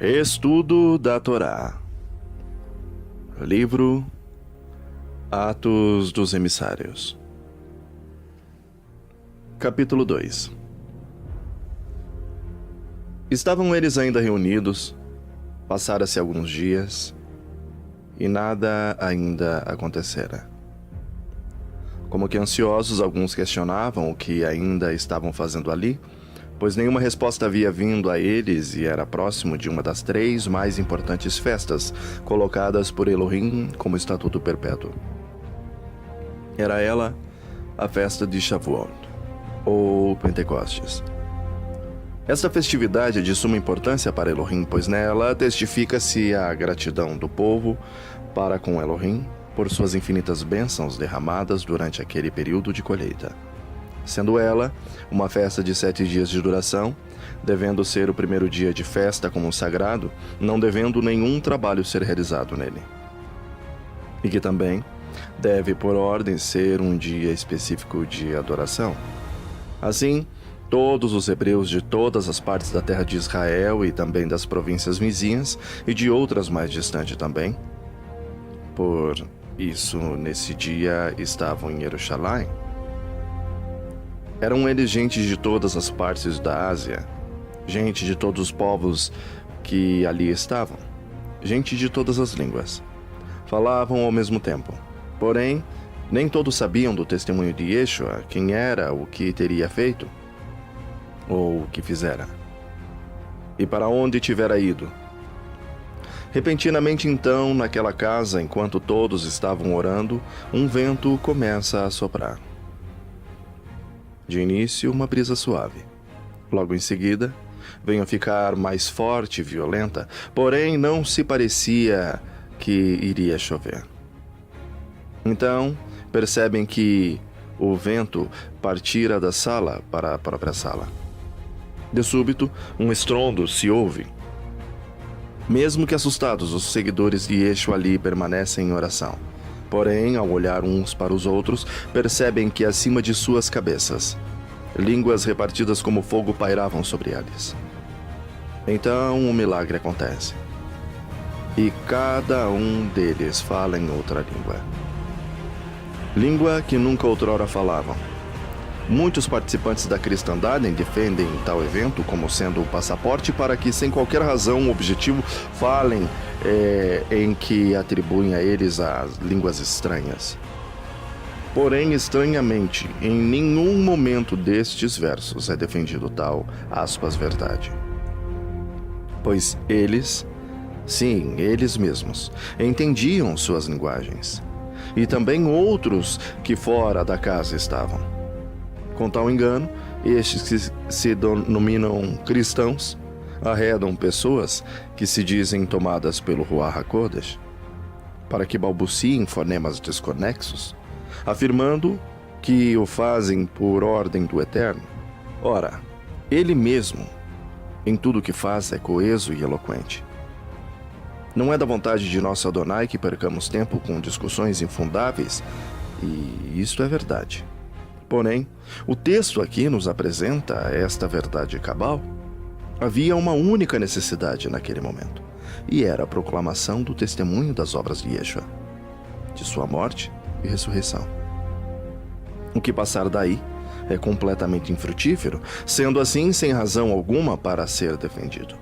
Estudo da Torá. Livro Atos dos Emissários. Capítulo 2. Estavam eles ainda reunidos, passara-se alguns dias, e nada ainda acontecera. Como que ansiosos, alguns questionavam o que ainda estavam fazendo ali, pois nenhuma resposta havia vindo a eles e era próximo de uma das 3 mais importantes festas colocadas por Elohim como estatuto perpétuo. Era ela a festa de Shavuot, ou Pentecostes. Esta festividade é de suma importância para Elohim, pois nela testifica-se a gratidão do povo para com Elohim por suas infinitas bênçãos derramadas durante aquele período de colheita. Sendo ela uma festa de 7 dias de duração, devendo ser o primeiro dia de festa como sagrado, não devendo nenhum trabalho ser realizado nele. E que também deve, por ordem, ser um dia específico de adoração. Assim, todos os hebreus de todas as partes da terra de Israel e também das províncias vizinhas e de outras mais distantes também, por isso, nesse dia estavam em Jerusalém. Eram eles gente de todas as partes da Ásia, gente de todos os povos que ali estavam, gente de todas as línguas. Falavam ao mesmo tempo. Porém, nem todos sabiam do testemunho de Yeshua, quem era, o que teria feito, ou o que fizera, e para onde tivera ido. Repentinamente então, naquela casa, enquanto todos estavam orando, um vento começa a soprar. De início, uma brisa suave. Logo em seguida, veio a ficar mais forte e violenta, porém não se parecia que iria chover. Então, percebem que o vento partira da sala para a própria sala. De súbito, um estrondo se ouve. Mesmo que assustados, os seguidores de Yeshua ali permanecem em oração. Porém, ao olhar uns para os outros, percebem que acima de suas cabeças, línguas repartidas como fogo pairavam sobre eles. Então, um milagre acontece. E cada um deles fala em outra língua. Língua que nunca outrora falavam. Muitos participantes da cristandade defendem tal evento como sendo o passaporte para que, sem qualquer razão ou objetivo, falem em que atribuem a eles as línguas estranhas. Porém, estranhamente, em nenhum momento destes versos é defendido tal, aspas, verdade. Pois eles, sim, eles mesmos, entendiam suas linguagens. E também outros que fora da casa estavam. Com tal engano, estes que se denominam cristãos arredam pessoas que se dizem tomadas pelo Ruach HaKodesh, para que balbuciem fonemas desconexos, afirmando que o fazem por ordem do Eterno. Ora, ele mesmo, em tudo o que faz, é coeso e eloquente. Não é da vontade de nosso Adonai que percamos tempo com discussões infundáveis, e isto é verdade. Porém, o texto aqui nos apresenta esta verdade cabal. Havia uma única necessidade naquele momento, e era a proclamação do testemunho das obras de Yeshua, de sua morte e ressurreição. O que passar daí é completamente infrutífero, sendo assim sem razão alguma para ser defendido.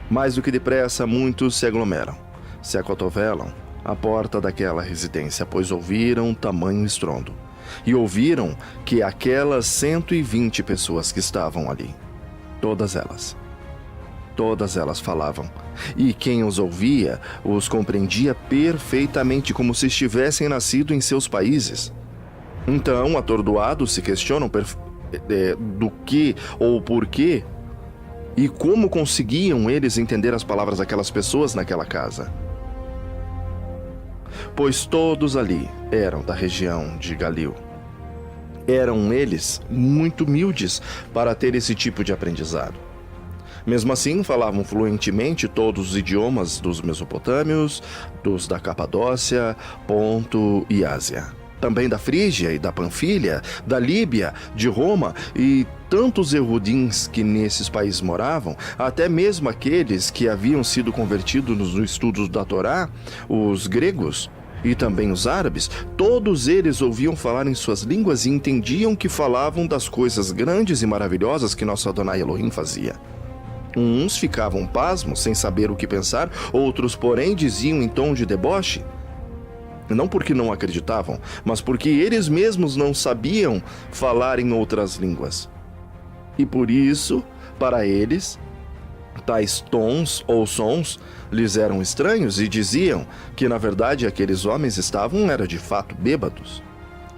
Mais do que depressa, muitos se aglomeram, se acotovelam à porta daquela residência, pois ouviram tamanho estrondo. E ouviram que aquelas 120 pessoas que estavam ali, todas elas falavam, e quem os ouvia os compreendia perfeitamente, como se estivessem nascido em seus países. Então, atordoados, se questionam do que ou porquê, e como conseguiam eles entender as palavras daquelas pessoas naquela casa. Pois todos ali eram da região de Galil. Eram eles muito humildes para ter esse tipo de aprendizado. Mesmo assim, falavam fluentemente todos os idiomas dos mesopotâmios, dos da Capadócia, Ponto e Ásia. Também da Frígia e da Panfilha, da Líbia, de Roma e tantos Ehudins que nesses países moravam, até mesmo aqueles que haviam sido convertidos nos estudos da Torá, os gregos e também os árabes, todos eles ouviam falar em suas línguas e entendiam que falavam das coisas grandes e maravilhosas que nosso Adonai Elohim fazia. Uns ficavam pasmos, sem saber o que pensar, outros, porém, diziam em tom de deboche. Não porque não acreditavam, mas porque eles mesmos não sabiam falar em outras línguas. E por isso, para eles, tais tons ou sons lhes eram estranhos e diziam que, na verdade, aqueles homens estavam, de fato, bêbados.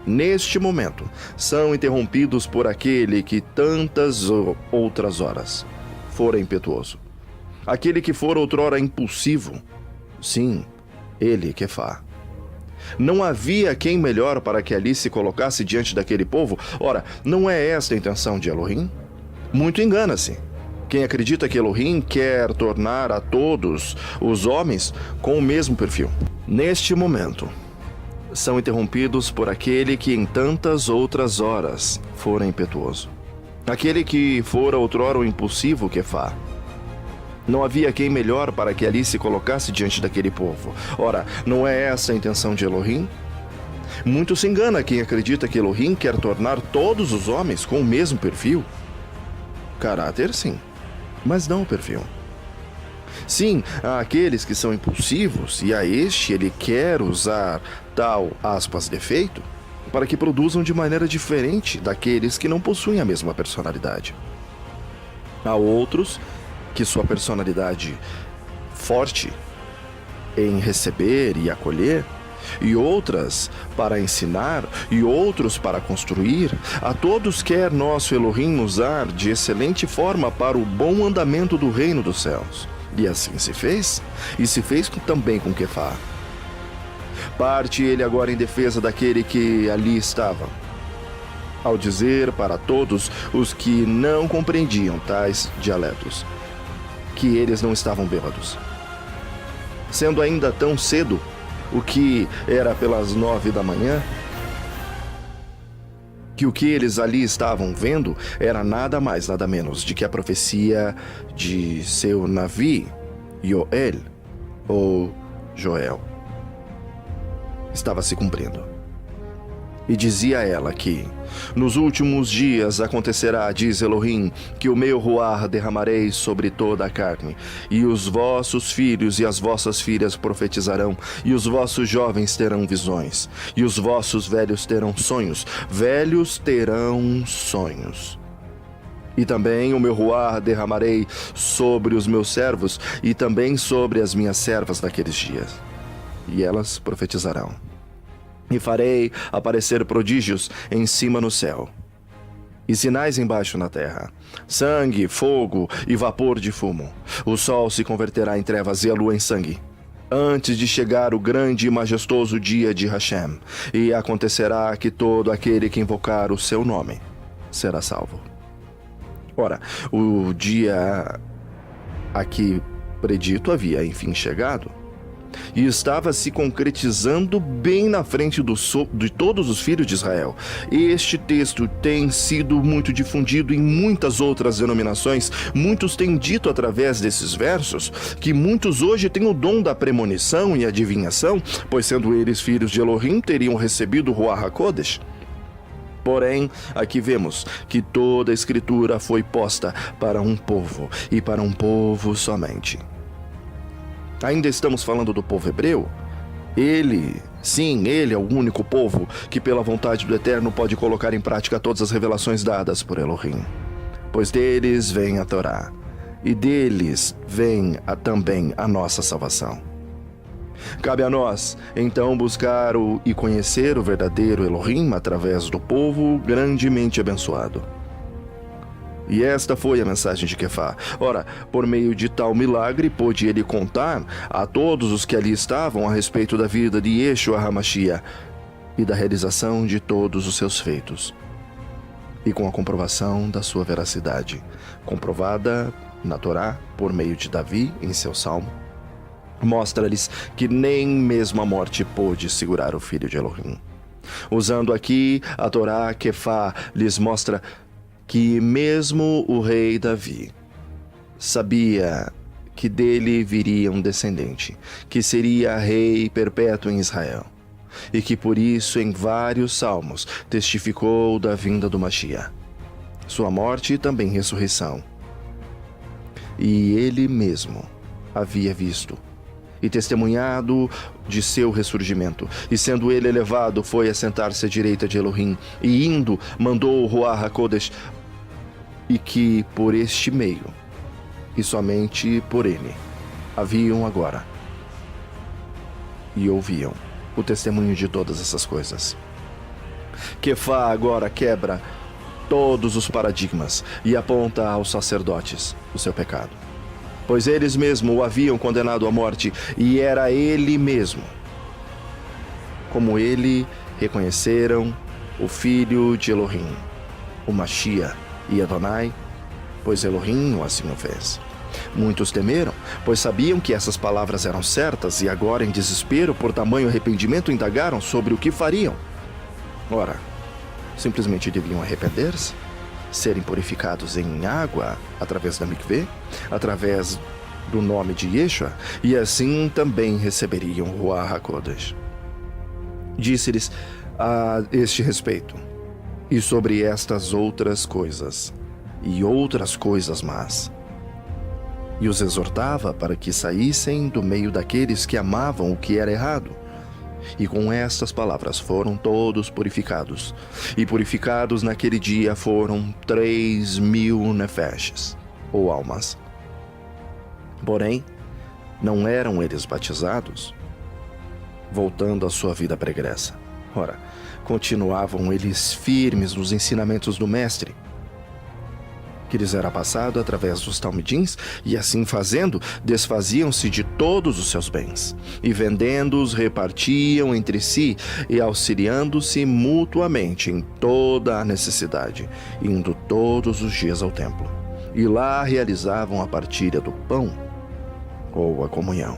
Neste momento, são interrompidos por aquele que tantas outras horas fora impetuoso. Aquele que fora outrora impulsivo. Sim, ele, Quefá. Não havia quem melhor para que ali se colocasse diante daquele povo. Ora, não é esta a intenção de Elohim? Muito engana-se. Quem acredita que Elohim quer tornar a todos os homens com o mesmo perfil. Neste momento, são interrompidos por aquele que em tantas outras horas fora impetuoso. Aquele que fora outrora o impulsivo Quefá. Não havia quem melhor para que ali se colocasse diante daquele povo. Ora, não é essa a intenção de Elohim? Muito se engana quem acredita que Elohim quer tornar todos os homens com o mesmo perfil. Caráter, sim, mas não o perfil. Sim, há aqueles que são impulsivos e a este ele quer usar tal, aspas, defeito para que produzam de maneira diferente daqueles que não possuem a mesma personalidade. Há outros que sua personalidade forte em receber e acolher, e outras para ensinar, e outros para construir. A todos quer nosso Elohim usar de excelente forma para o bom andamento do reino dos céus. E assim se fez, e se fez também com Quefá. Parte ele agora em defesa daquele que ali estava, ao dizer para todos os que não compreendiam tais dialetos que eles não estavam bêbados. Sendo ainda tão cedo, o que era pelas 9 da manhã, que o que eles ali estavam vendo era nada mais, nada menos de que a profecia de seu Navi, Yoel, ou Joel, estava se cumprindo. E dizia ela que, nos últimos dias acontecerá, diz Elohim, que o meu ruar derramarei sobre toda a carne, e os vossos filhos e as vossas filhas profetizarão, e os vossos jovens terão visões, e os vossos velhos terão sonhos, velhos terão sonhos. E também o meu ruar derramarei sobre os meus servos, e também sobre as minhas servas naqueles dias, e elas profetizarão. E farei aparecer prodígios em cima no céu, e sinais embaixo na terra, sangue, fogo e vapor de fumo. O sol se converterá em trevas e a lua em sangue, antes de chegar o grande e majestoso dia de Hashem. E acontecerá que todo aquele que invocar o seu nome será salvo. Ora, o dia aqui predito havia enfim chegado, e estava se concretizando bem na frente de todos os filhos de Israel. Este texto tem sido muito difundido em muitas outras denominações. Muitos têm dito através desses versos que muitos hoje têm o dom da premonição e adivinhação, pois sendo eles filhos de Elohim, teriam recebido o Ruach HaKodesh. Porém, aqui vemos que toda a Escritura foi posta para um povo, e para um povo somente. Ainda estamos falando do povo hebreu? Ele, sim, ele é o único povo que pela vontade do Eterno pode colocar em prática todas as revelações dadas por Elohim. Pois deles vem a Torá, e deles vem também a nossa salvação. Cabe a nós, então, buscar e conhecer o verdadeiro Elohim através do povo grandemente abençoado. E esta foi a mensagem de Quefá. Ora, por meio de tal milagre, pôde ele contar a todos os que ali estavam a respeito da vida de Yeshua HaMashiach e da realização de todos os seus feitos, e com a comprovação da sua veracidade, comprovada na Torá por meio de Davi em seu salmo, mostra-lhes que nem mesmo a morte pôde segurar o filho de Elohim. Usando aqui a Torá, Quefá lhes mostra que mesmo o rei Davi sabia que dele viria um descendente, que seria rei perpétuo em Israel, e que por isso em vários salmos testificou da vinda do Mashiach, sua morte e também ressurreição. E ele mesmo havia visto e testemunhado de seu ressurgimento, e sendo ele elevado, foi assentar-se à direita de Elohim, e indo, mandou o Ruach HaKodesh, e que por este meio, e somente por ele, haviam agora e ouviam o testemunho de todas essas coisas. Kefá agora quebra todos os paradigmas e aponta aos sacerdotes o seu pecado, pois eles mesmos o haviam condenado à morte, e era ele mesmo. Como ele reconheceram o Filho de Elohim, o Mashiach e Adonai, pois Elohim assim o fez. Muitos temeram, pois sabiam que essas palavras eram certas, e agora, em desespero por tamanho arrependimento, indagaram sobre o que fariam. Ora, simplesmente deviam arrepender-se, serem purificados em água através da mikvê, através do nome de Yeshua, e assim também receberiam o Ruach HaKodesh. Disse-lhes a este respeito, e sobre estas outras coisas, e outras coisas más, e os exortava para que saíssem do meio daqueles que amavam o que era errado. E com estas palavras foram todos purificados. E purificados naquele dia foram 3.000 nefeshes, ou almas. Porém, não eram eles batizados, voltando à sua vida pregressa. Ora, continuavam eles firmes nos ensinamentos do Mestre, que lhes era passado através dos talmidins, e assim fazendo, desfaziam-se de todos os seus bens, e vendendo-os repartiam entre si, e auxiliando-se mutuamente em toda a necessidade, indo todos os dias ao templo. E lá realizavam a partilha do pão, ou a comunhão.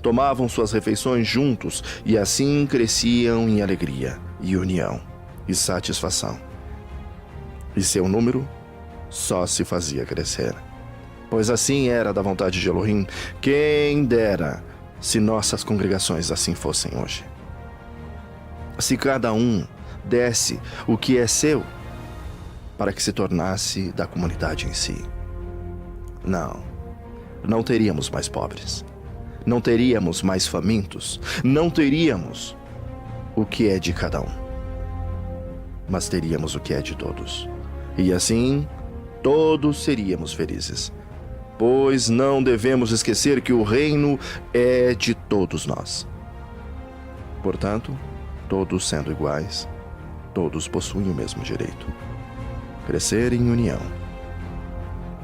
Tomavam suas refeições juntos, e assim cresciam em alegria, e união, e satisfação. E seu número só se fazia crescer, pois assim era da vontade de Elohim. Quem dera se nossas congregações assim fossem hoje. Se cada um desse o que é seu, para que se tornasse da comunidade em si. Não teríamos mais pobres, não teríamos mais famintos, não teríamos o que é de cada um, mas teríamos o que é de todos. E assim, todos seríamos felizes, pois não devemos esquecer que o reino é de todos nós. Portanto, todos sendo iguais, todos possuem o mesmo direito: crescer em união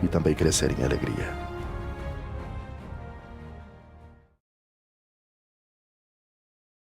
e também crescer em alegria.